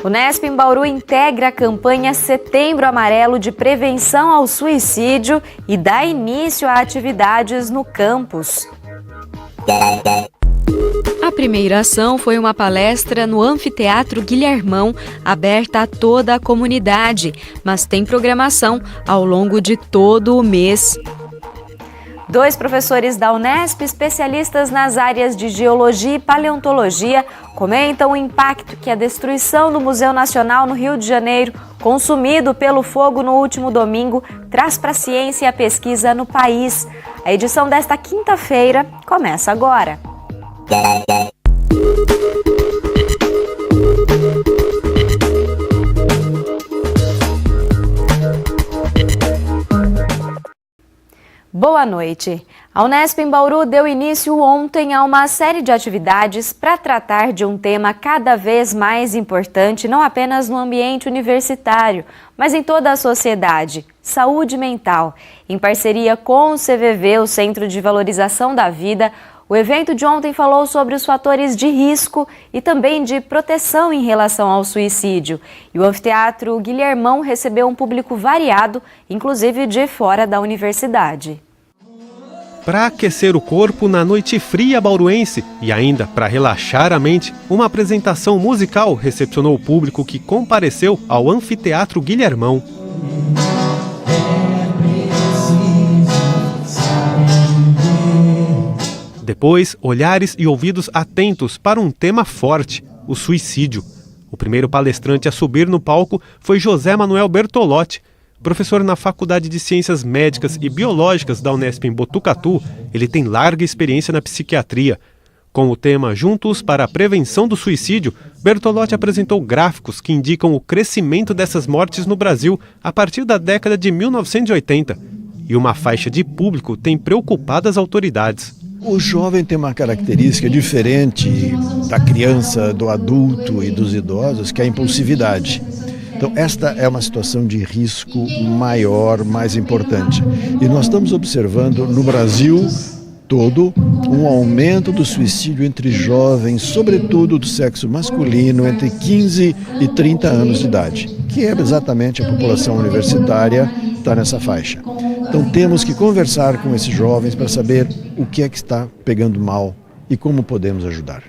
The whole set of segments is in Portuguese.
O Unesp em Bauru integra a campanha Setembro Amarelo de prevenção ao suicídio e dá início a atividades no campus. A primeira ação foi uma palestra no Anfiteatro Guilhermão, aberta a toda a comunidade, mas tem programação ao longo de todo o mês. 2 professores da Unesp, especialistas nas áreas de geologia e paleontologia, comentam o impacto que a destruição do Museu Nacional no Rio de Janeiro, consumido pelo fogo no último domingo, traz para a ciência e a pesquisa no país. A edição desta quinta-feira começa agora. Boa noite. A Unesp em Bauru deu início ontem a uma série de atividades para tratar de um tema cada vez mais importante, não apenas no ambiente universitário, mas em toda a sociedade: saúde mental. Em parceria com o CVV, o Centro de Valorização da Vida, o evento de ontem falou sobre os fatores de risco e também de proteção em relação ao suicídio. E o Anfiteatro Guilhermão recebeu um público variado, inclusive de fora da universidade. Para aquecer o corpo na noite fria bauruense e ainda para relaxar a mente, uma apresentação musical recepcionou o público que compareceu ao Anfiteatro Guilhermão. Depois, olhares e ouvidos atentos para um tema forte: o suicídio. O primeiro palestrante a subir no palco foi José Manuel Bertolotti. Professor na Faculdade de Ciências Médicas e Biológicas da Unesp em Botucatu, ele tem larga experiência na psiquiatria. Com o tema Juntos para a Prevenção do Suicídio, Bertolotti apresentou gráficos que indicam o crescimento dessas mortes no Brasil a partir da década de 1980. E uma faixa de público tem preocupado as autoridades. O jovem tem uma característica diferente da criança, do adulto e dos idosos, que é a impulsividade. Então, esta é uma situação de risco maior, mais importante. E nós estamos observando no Brasil todo um aumento do suicídio entre jovens, sobretudo do sexo masculino, entre 15 e 30 anos de idade, que é exatamente a população universitária que está nessa faixa. Então, temos que conversar com esses jovens para saber o que é que está pegando mal e como podemos ajudar.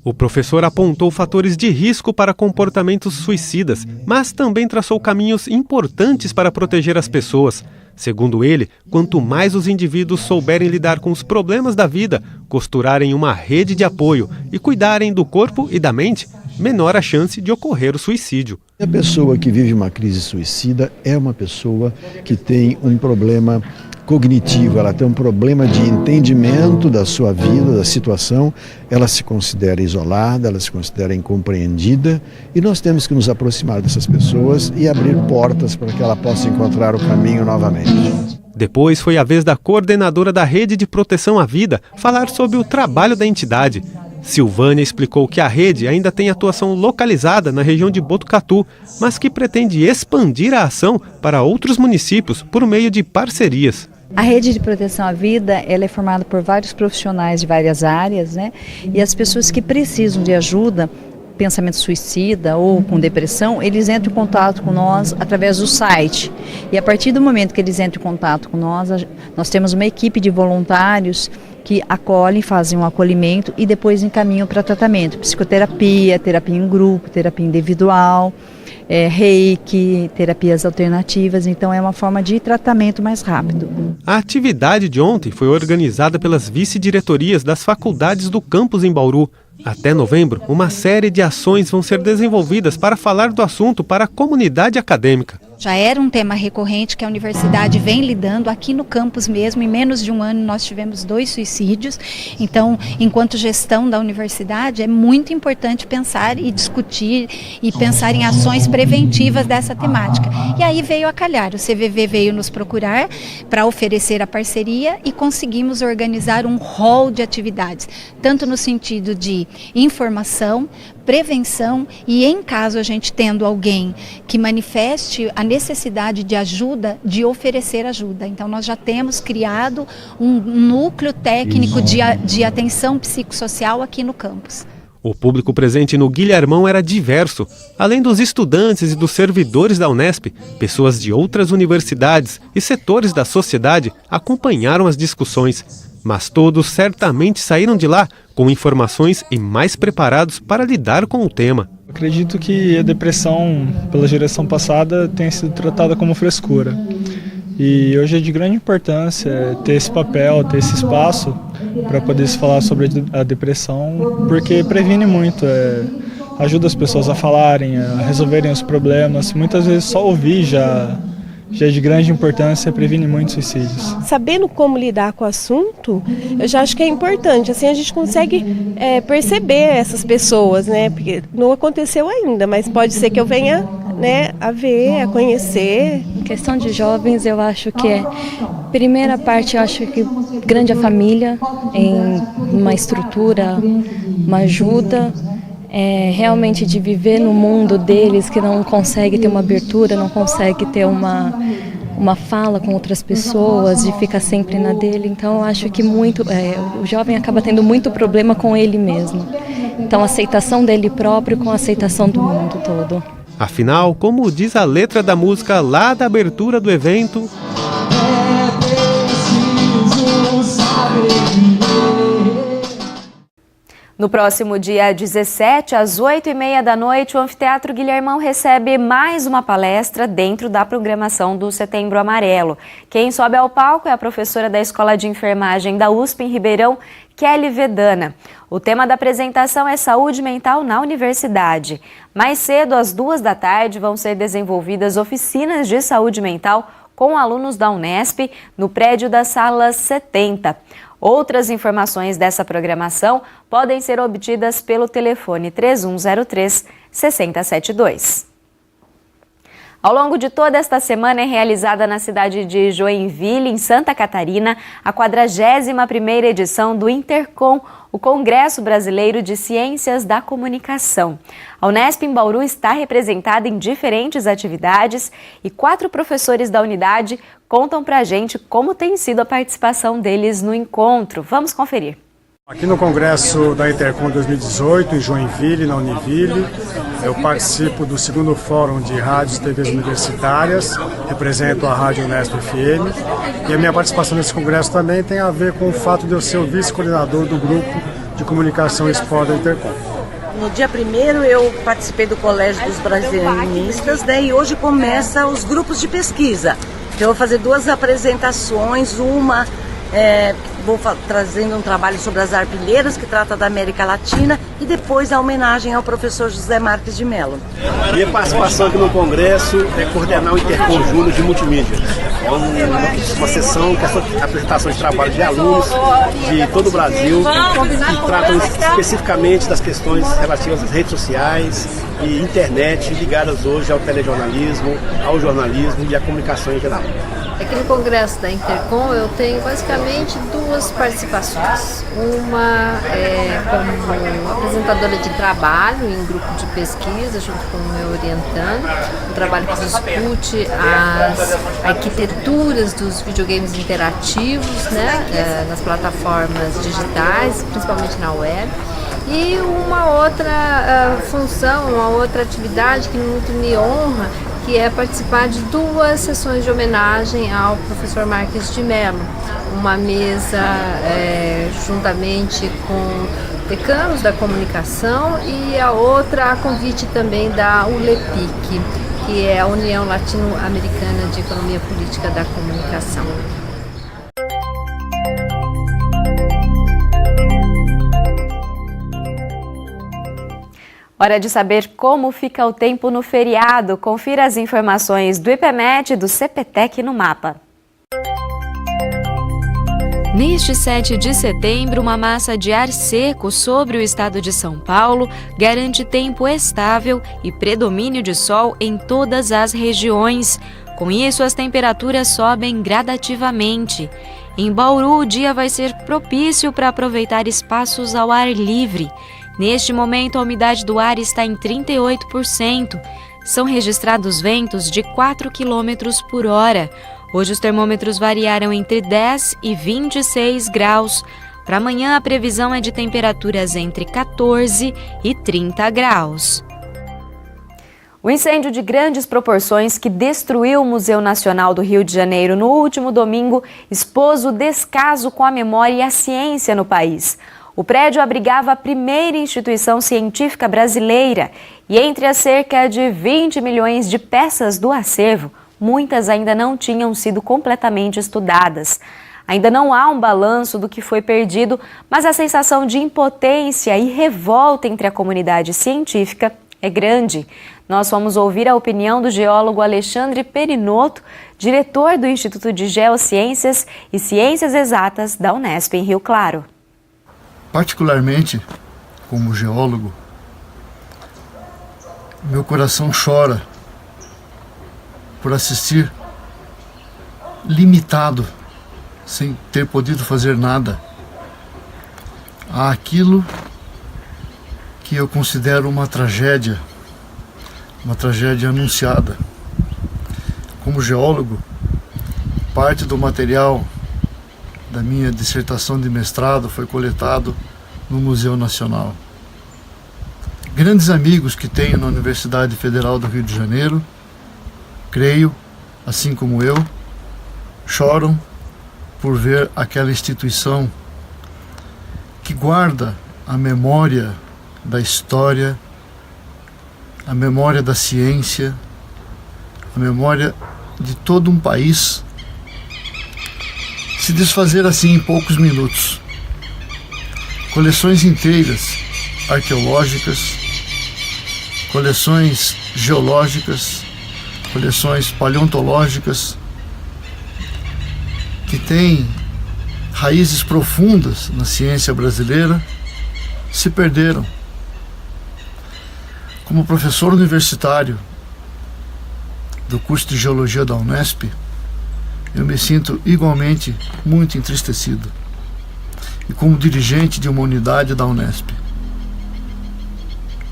O professor apontou fatores de risco para comportamentos suicidas, mas também traçou caminhos importantes para proteger as pessoas. Segundo ele, quanto mais os indivíduos souberem lidar com os problemas da vida, costurarem uma rede de apoio e cuidarem do corpo e da mente, menor a chance de ocorrer o suicídio. A pessoa que vive uma crise suicida é uma pessoa que tem um problema cognitivo, ela tem um problema de entendimento da sua vida, da situação, ela se considera isolada, ela se considera incompreendida, e nós temos que nos aproximar dessas pessoas e abrir portas para que ela possa encontrar o caminho novamente. Depois foi a vez da coordenadora da Rede de Proteção à Vida falar sobre o trabalho da entidade. Silvânia explicou que a rede ainda tem atuação localizada na região de Botucatu, mas que pretende expandir a ação para outros municípios por meio de parcerias. A Rede de Proteção à Vida, ela é formada por vários profissionais de várias áreas, né? E as pessoas que precisam de ajuda, pensamento suicida ou com depressão, eles entram em contato com nós através do site. E a partir do momento que eles entram em contato com nós, nós temos uma equipe de voluntários que acolhem, fazem um acolhimento e depois encaminham para tratamento, psicoterapia, terapia em grupo, terapia individual, reiki, terapias alternativas. Então é uma forma de tratamento mais rápido. A atividade de ontem foi organizada pelas vice-diretorias das faculdades do campus em Bauru. Até novembro, uma série de ações vão ser desenvolvidas para falar do assunto para a comunidade acadêmica. Já era um tema recorrente que a universidade vem lidando aqui no campus mesmo. Em menos de um ano nós tivemos 2 suicídios. Então, enquanto gestão da universidade, é muito importante pensar e discutir e pensar em ações preventivas dessa temática. E aí veio a calhar, o CVV veio nos procurar para oferecer a parceria e conseguimos organizar um hall de atividades, tanto no sentido de informação, prevenção e, em caso a gente tendo alguém que manifeste a necessidade de ajuda, de oferecer ajuda. Então nós já temos criado um núcleo técnico de atenção psicossocial aqui no campus. O público presente no Guilhermão era diverso. Além dos estudantes e dos servidores da Unesp, pessoas de outras universidades e setores da sociedade acompanharam as discussões. Mas todos certamente saíram de lá com informações e mais preparados para lidar com o tema. Acredito que a depressão, pela geração passada, tenha sido tratada como frescura. E hoje é de grande importância ter esse papel, ter esse espaço para poder se falar sobre a depressão, porque previne muito, ajuda as pessoas a falarem, a resolverem os problemas. Muitas vezes só ouvir já é de grande importância, previne muitos suicídios. Sabendo como lidar com o assunto, eu já acho que é importante. Assim a gente consegue perceber essas pessoas, né? Porque não aconteceu ainda, mas pode ser que eu venha, né, a ver, a conhecer. Em questão de jovens, eu acho que primeira parte, eu acho que grande a família, em uma estrutura, uma ajuda, realmente de viver no mundo deles, que não consegue ter uma abertura, não consegue ter uma fala com outras pessoas, de ficar sempre na dele. Então eu acho que o jovem acaba tendo muito problema com ele mesmo. Então a aceitação dele próprio com a aceitação do mundo todo. Afinal, como diz a letra da música lá da abertura do evento... No próximo dia 17, às 8h30 da noite, o Anfiteatro Guilhermão recebe mais uma palestra dentro da programação do Setembro Amarelo. Quem sobe ao palco é a professora da Escola de Enfermagem da USP em Ribeirão, Kelly Vedana. O tema da apresentação é saúde mental na universidade. Mais cedo, às 14h, vão ser desenvolvidas oficinas de saúde mental com alunos da Unesp no prédio da Sala 70. Outras informações dessa programação podem ser obtidas pelo telefone 3103-6072. Ao longo de toda esta semana é realizada na cidade de Joinville, em Santa Catarina, a 41ª edição do Intercom, o Congresso Brasileiro de Ciências da Comunicação. A Unesp em Bauru está representada em diferentes atividades e 4 professores da unidade contam pra gente como tem sido a participação deles no encontro. Vamos conferir. Aqui no Congresso da Intercom 2018, em Joinville, na Univille, eu participo do 2º Fórum de Rádios e TVs Universitárias, represento a Rádio Unesp FM, e a minha participação nesse congresso também tem a ver com o fato de eu ser o vice-coordenador do Grupo de Comunicação e Esporte da Intercom. No dia 1º eu participei do Colégio dos Brasilianistas, né, e hoje começa os grupos de pesquisa. Eu vou fazer 2 apresentações, uma... vou trazendo um trabalho sobre as arpilheiras, que trata da América Latina, e depois a homenagem ao professor José Marques de Mello. Minha participação aqui no Congresso é coordenar o Intercom Júnior de Multimídia. É uma sessão que é a apresentação de trabalho de alunos de todo o Brasil, que tratam especificamente das questões relativas às redes sociais e internet, ligadas hoje ao telejornalismo, ao jornalismo e à comunicação em geral. Aqui no Congresso da Intercom eu tenho basicamente 2 participações. Uma é como apresentadora de trabalho em grupo de pesquisa, junto com o meu orientando, um trabalho que discute as arquiteturas dos videogames interativos, né, nas plataformas digitais, principalmente na web. E uma outra função, uma outra atividade que muito me honra, que é participar de 2 sessões de homenagem ao professor Marques de Mello. Uma mesa juntamente com decanos da comunicação e a outra a convite também da ULEPIC, que é a União Latino-Americana de Economia Política da Comunicação. Hora de saber como fica o tempo no feriado. Confira as informações do IPMET e do CPTEC no mapa. Neste 7 de setembro, uma massa de ar seco sobre o estado de São Paulo garante tempo estável e predomínio de sol em todas as regiões. Com isso, as temperaturas sobem gradativamente. Em Bauru, o dia vai ser propício para aproveitar espaços ao ar livre. Neste momento, a umidade do ar está em 38%. São registrados ventos de 4 km por hora. Hoje os termômetros variaram entre 10 e 26 graus. Para amanhã, a previsão é de temperaturas entre 14 e 30 graus. O incêndio de grandes proporções que destruiu o Museu Nacional do Rio de Janeiro no último domingo expôs o descaso com a memória e a ciência no país. O prédio abrigava a primeira instituição científica brasileira e entre as cerca de 20 milhões de peças do acervo, muitas ainda não tinham sido completamente estudadas. Ainda não há um balanço do que foi perdido, mas a sensação de impotência e revolta entre a comunidade científica é grande. Nós vamos ouvir a opinião do geólogo Alexandre Perinotto, diretor do Instituto de Geociências e Ciências Exatas da Unesp em Rio Claro. Particularmente, como geólogo, meu coração chora por assistir limitado, sem ter podido fazer nada, àquilo que eu considero uma tragédia anunciada. Como geólogo, parte do material da minha dissertação de mestrado foi coletado no Museu Nacional. Grandes amigos que tenho na Universidade Federal do Rio de Janeiro, creio, assim como eu, choram por ver aquela instituição que guarda a memória da história, a memória da ciência, a memória de todo um país, se desfazer assim em poucos minutos. Coleções inteiras arqueológicas, coleções geológicas, coleções paleontológicas, que têm raízes profundas na ciência brasileira, se perderam. Como professor universitário do curso de Geologia da Unesp, eu me sinto igualmente muito entristecido. E como dirigente de uma unidade da Unesp,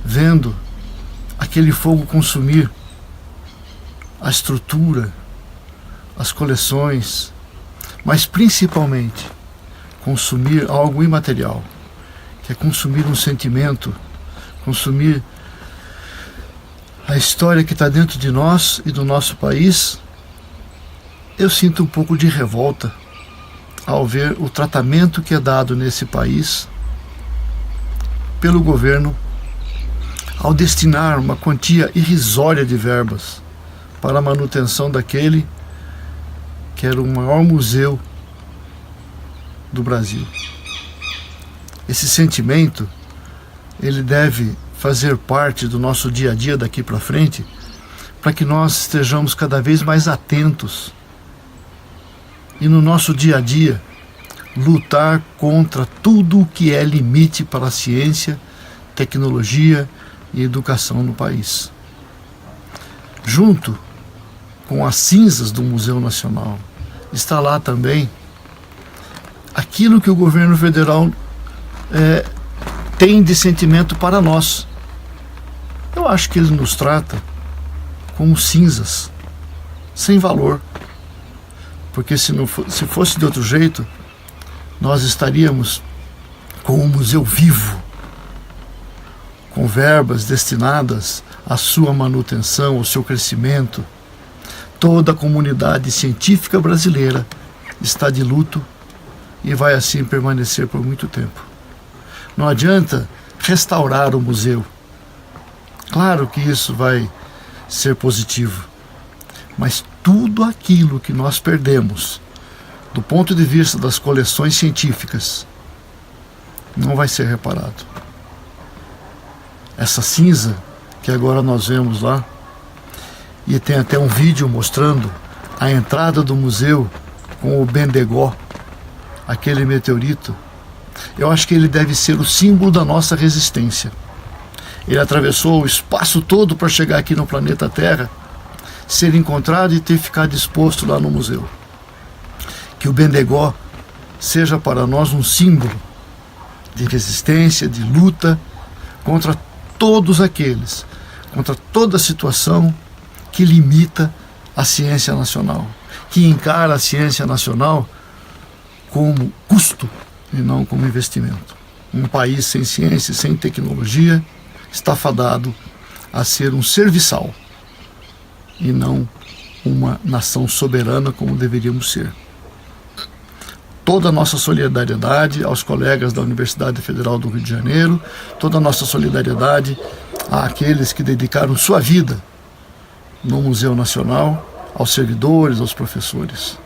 vendo aquele fogo consumir a estrutura, as coleções, mas principalmente consumir algo imaterial, que é consumir um sentimento, consumir a história que está dentro de nós e do nosso país, eu sinto um pouco de revolta ao ver o tratamento que é dado nesse país pelo governo ao destinar uma quantia irrisória de verbas para a manutenção daquele que era o maior museu do Brasil. Esse sentimento, ele deve fazer parte do nosso dia a dia daqui para frente, para que nós estejamos cada vez mais atentos e no nosso dia a dia lutar contra tudo o que é limite para a ciência, tecnologia e educação no país. Junto com as cinzas do Museu Nacional, está lá também aquilo que o governo federal tem de sentimento para nós. Eu acho que ele nos trata como cinzas, sem valor. Porque se fosse de outro jeito, nós estaríamos com um museu vivo, com verbas destinadas à sua manutenção, ao seu crescimento. Toda a comunidade científica brasileira está de luto e vai assim permanecer por muito tempo. Não adianta restaurar o museu. Claro que isso vai ser positivo, mas tudo aquilo que nós perdemos do ponto de vista das coleções científicas não vai ser reparado. Essa cinza que agora nós vemos lá, e tem até um vídeo mostrando a entrada do museu com o Bendegó, aquele meteorito, eu acho que ele deve ser o símbolo da nossa resistência. Ele atravessou o espaço todo para chegar aqui no planeta Terra, ser encontrado e ter ficado exposto lá no museu. Que o Bendegó seja para nós um símbolo de resistência, de luta contra todos aqueles, contra toda situação que limita a ciência nacional, que encara a ciência nacional como custo e não como investimento. Um país sem ciência, sem tecnologia, está fadado a ser um serviçal e não uma nação soberana como deveríamos ser. Toda a nossa solidariedade aos colegas da Universidade Federal do Rio de Janeiro, toda a nossa solidariedade àqueles que dedicaram sua vida no Museu Nacional, aos servidores, aos professores.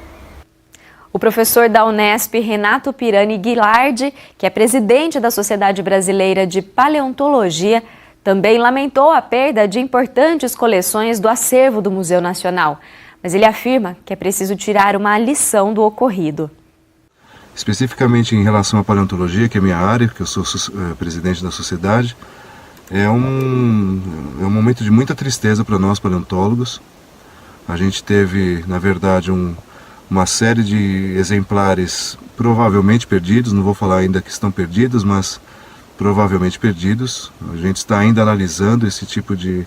O professor da Unesp, Renato Pirani Guilardi, que é presidente da Sociedade Brasileira de Paleontologia, também lamentou a perda de importantes coleções do acervo do Museu Nacional. Mas ele afirma que é preciso tirar uma lição do ocorrido. Especificamente em relação à paleontologia, que é minha área, que eu sou presidente da sociedade, é um momento de muita tristeza para nós paleontólogos. A gente teve, na verdade, uma série de exemplares provavelmente perdidos, não vou falar ainda que estão perdidos, mas provavelmente perdidos. A gente está ainda analisando esse tipo de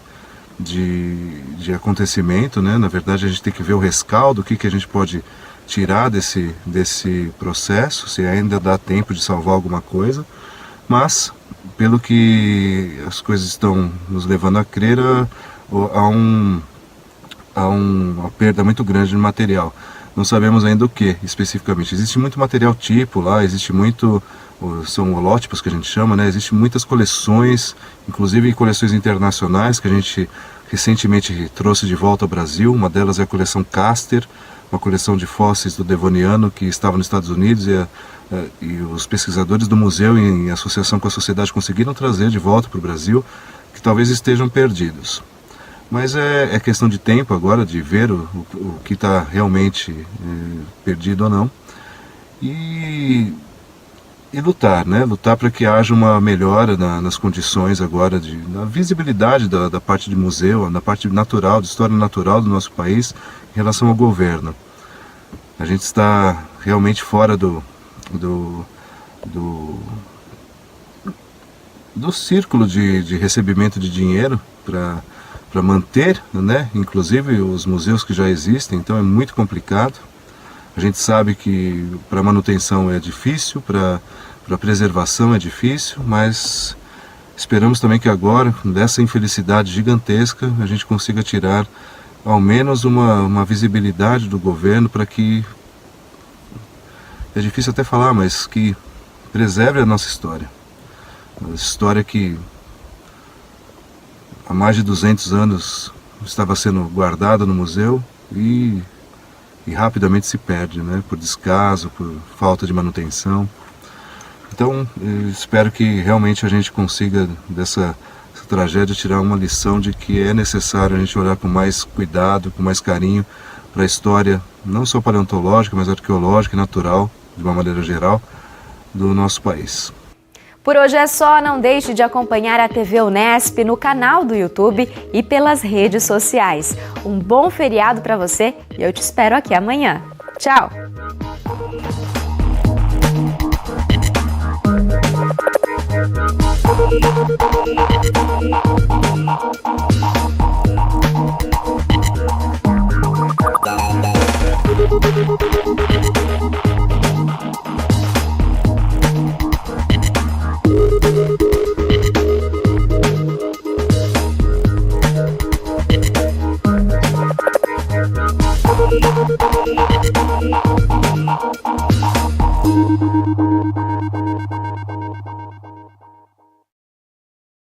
acontecimento, né? Na verdade, a gente tem que ver o rescaldo, o que a gente pode tirar desse processo, se ainda dá tempo de salvar alguma coisa, mas pelo que as coisas estão nos levando a crer, há uma perda muito grande de material. Não sabemos ainda o que especificamente. Existe muito material tipo lá, existe muito, são holótipos que a gente chama, né? Existem muitas coleções, inclusive coleções internacionais que a gente recentemente trouxe de volta ao Brasil. Uma delas é a coleção Caster, uma coleção de fósseis do Devoniano que estava nos Estados Unidos e os pesquisadores do museu, em associação com a sociedade, conseguiram trazer de volta para o Brasil, que talvez estejam perdidos. Mas é questão de tempo agora, de ver o que está realmente perdido ou não. E lutar, né? Lutar para que haja uma melhora nas condições agora, na visibilidade da parte de museu, na parte natural, de história natural do nosso país, em relação ao governo. A gente está realmente fora do círculo de recebimento de dinheiro para manter, né, inclusive os museus que já existem, então é muito complicado. A gente sabe que para manutenção é difícil, para preservação é difícil, mas esperamos também que agora, dessa infelicidade gigantesca, a gente consiga tirar ao menos uma visibilidade do governo para que, é difícil até falar, mas que preserve a nossa história. A história que há mais de 200 anos estava sendo guardada no museu e rapidamente se perde, né? Por descaso, por falta de manutenção. Então, espero que realmente a gente consiga dessa tragédia tirar uma lição de que é necessário a gente olhar com mais cuidado, com mais carinho para a história, não só paleontológica, mas arqueológica e natural, de uma maneira geral, do nosso país. Por hoje é só, não deixe de acompanhar a TV Unesp no canal do YouTube e pelas redes sociais. Um bom feriado para você e eu te espero aqui amanhã. Tchau! Música